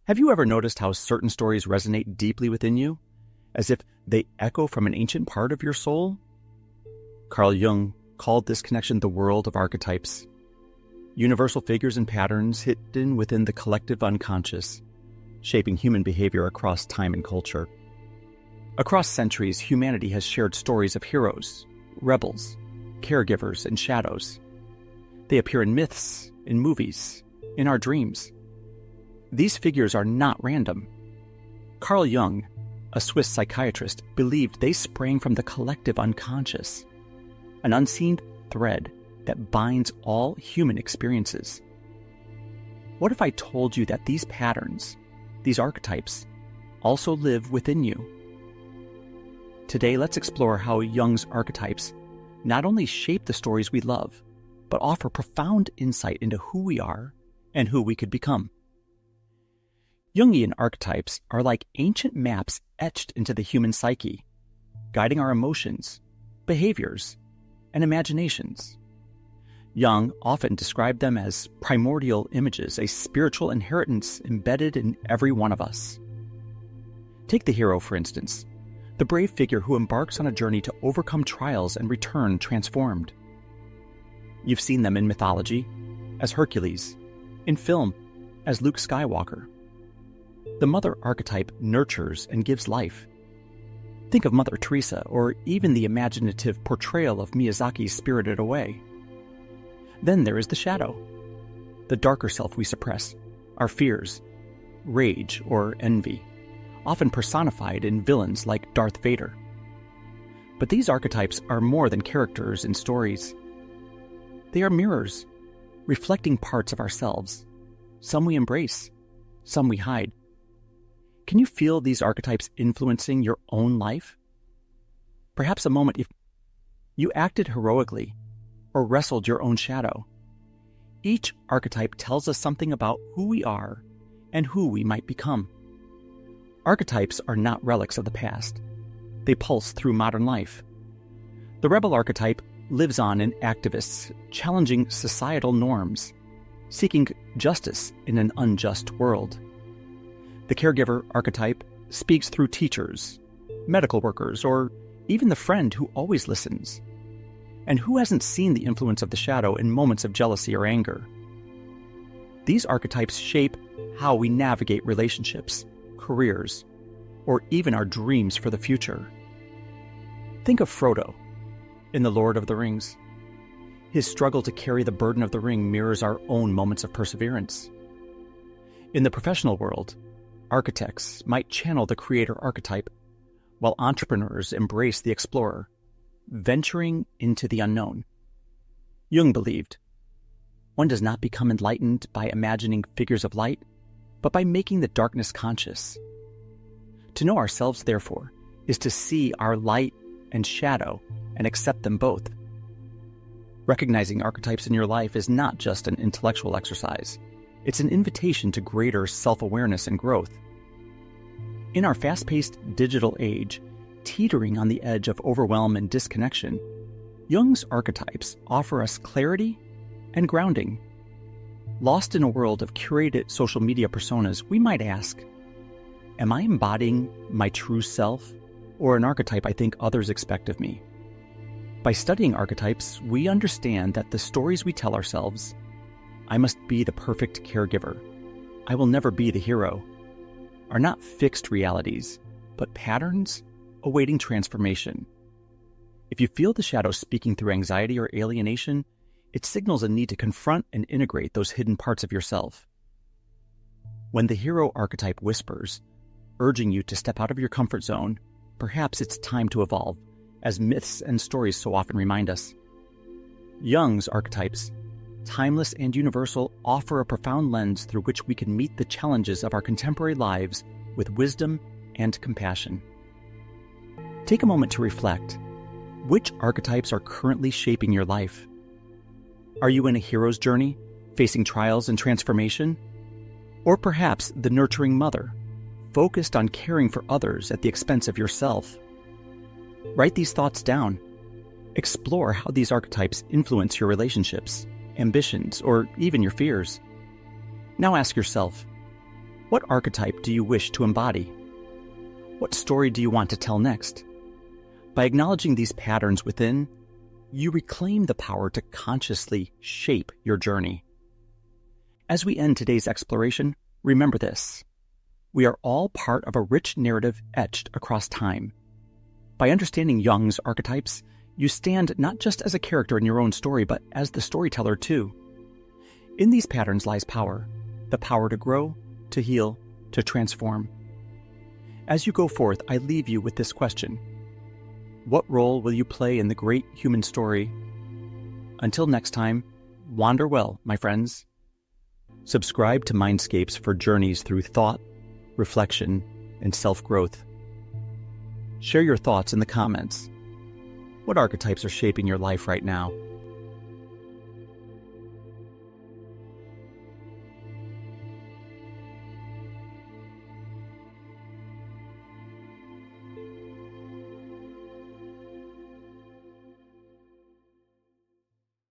Have you ever noticed how certain stories resonate deeply within you, as if they echo from an ancient part of your soul? Carl Jung called this connection the world of archetypes, universal figures and patterns hidden within the collective unconscious, shaping human behavior across time and culture. Across centuries, humanity has shared stories of heroes, rebels, caregivers, and shadows. They appear in myths, in movies, in our dreams. These figures are not random. Carl Jung, a Swiss psychiatrist, believed they sprang from the collective unconscious, an unseen thread that binds all human experiences. What if I told you that these patterns, these archetypes, also live within you? Today, let's explore how Jung's archetypes not only shape the stories we love, but offer profound insight into who we are and who we could become. Jungian archetypes are like ancient maps etched into the human psyche, guiding our emotions, behaviors, and imaginations. Jung often described them as primordial images, a spiritual inheritance embedded in every one of us. Take the hero, for instance, the brave figure who embarks on a journey to overcome trials and return transformed. You've seen them in mythology as Hercules, in film as Luke Skywalker. The mother archetype nurtures and gives life. Think of Mother Teresa, or even the imaginative portrayal of Miyazaki's Spirited Away. Then there is the shadow, the darker self we suppress, our fears, rage, or envy, often personified in villains like Darth Vader. But these archetypes are more than characters in stories. They are mirrors, reflecting parts of ourselves. Some we embrace, some we hide. Can you feel these archetypes influencing your own life? Perhaps a moment if you acted heroically or wrestled your own shadow. Each archetype tells us something about who we are and who we might become. Archetypes are not relics of the past. They pulse through modern life. The rebel archetype lives on in activists, challenging societal norms, seeking justice in an unjust world. The caregiver archetype speaks through teachers, medical workers, or even the friend who always listens. And who hasn't seen the influence of the shadow in moments of jealousy or anger? These archetypes shape how we navigate relationships, careers, or even our dreams for the future. Think of Frodo in The Lord of the Rings. His struggle to carry the burden of the ring mirrors our own moments of perseverance. In the professional world, architects might channel the creator archetype, while entrepreneurs embrace the explorer, venturing into the unknown. Jung believed, one does not become enlightened by imagining figures of light, but by making the darkness conscious. To know ourselves, therefore, is to see our light and shadow and accept them both. Recognizing archetypes in your life is not just an intellectual exercise. It's an invitation to greater self-awareness and growth. In our fast-paced digital age, teetering on the edge of overwhelm and disconnection, Jung's archetypes offer us clarity and grounding. Lost in a world of curated social media personas, we might ask, am I embodying my true self or an archetype I think others expect of me? By studying archetypes, we understand that the stories we tell ourselves, I must be the perfect caregiver, I will never be the hero, are not fixed realities, but patterns awaiting transformation. If you feel the shadow speaking through anxiety or alienation, it signals a need to confront and integrate those hidden parts of yourself. When the hero archetype whispers, urging you to step out of your comfort zone, perhaps it's time to evolve, as myths and stories so often remind us. Jung's archetypes, timeless and universal, offer a profound lens through which we can meet the challenges of our contemporary lives with wisdom and compassion. Take a moment to reflect. Which archetypes are currently shaping your life? Are you in a hero's journey, facing trials and transformation? Or perhaps the nurturing mother, focused on caring for others at the expense of yourself? Write these thoughts down. Explore how these archetypes influence your relationships, ambitions, or even your fears. Now ask yourself, What archetype do you wish to embody? What story do you want to tell next? By acknowledging these patterns within, you reclaim the power to consciously shape your journey. As we end today's exploration, remember this. We are all part of a rich narrative etched across time. By understanding Jung's archetypes, you stand not just as a character in your own story, but as the storyteller too. In these patterns lies power, the power to grow, to heal, to transform. As you go forth, I leave you with this question. What role will you play in the great human story? Until next time, wander well, my friends. Subscribe to Mindscapes for journeys through thought, reflection, and self-growth. Share your thoughts in the comments. What archetypes are shaping your life right now?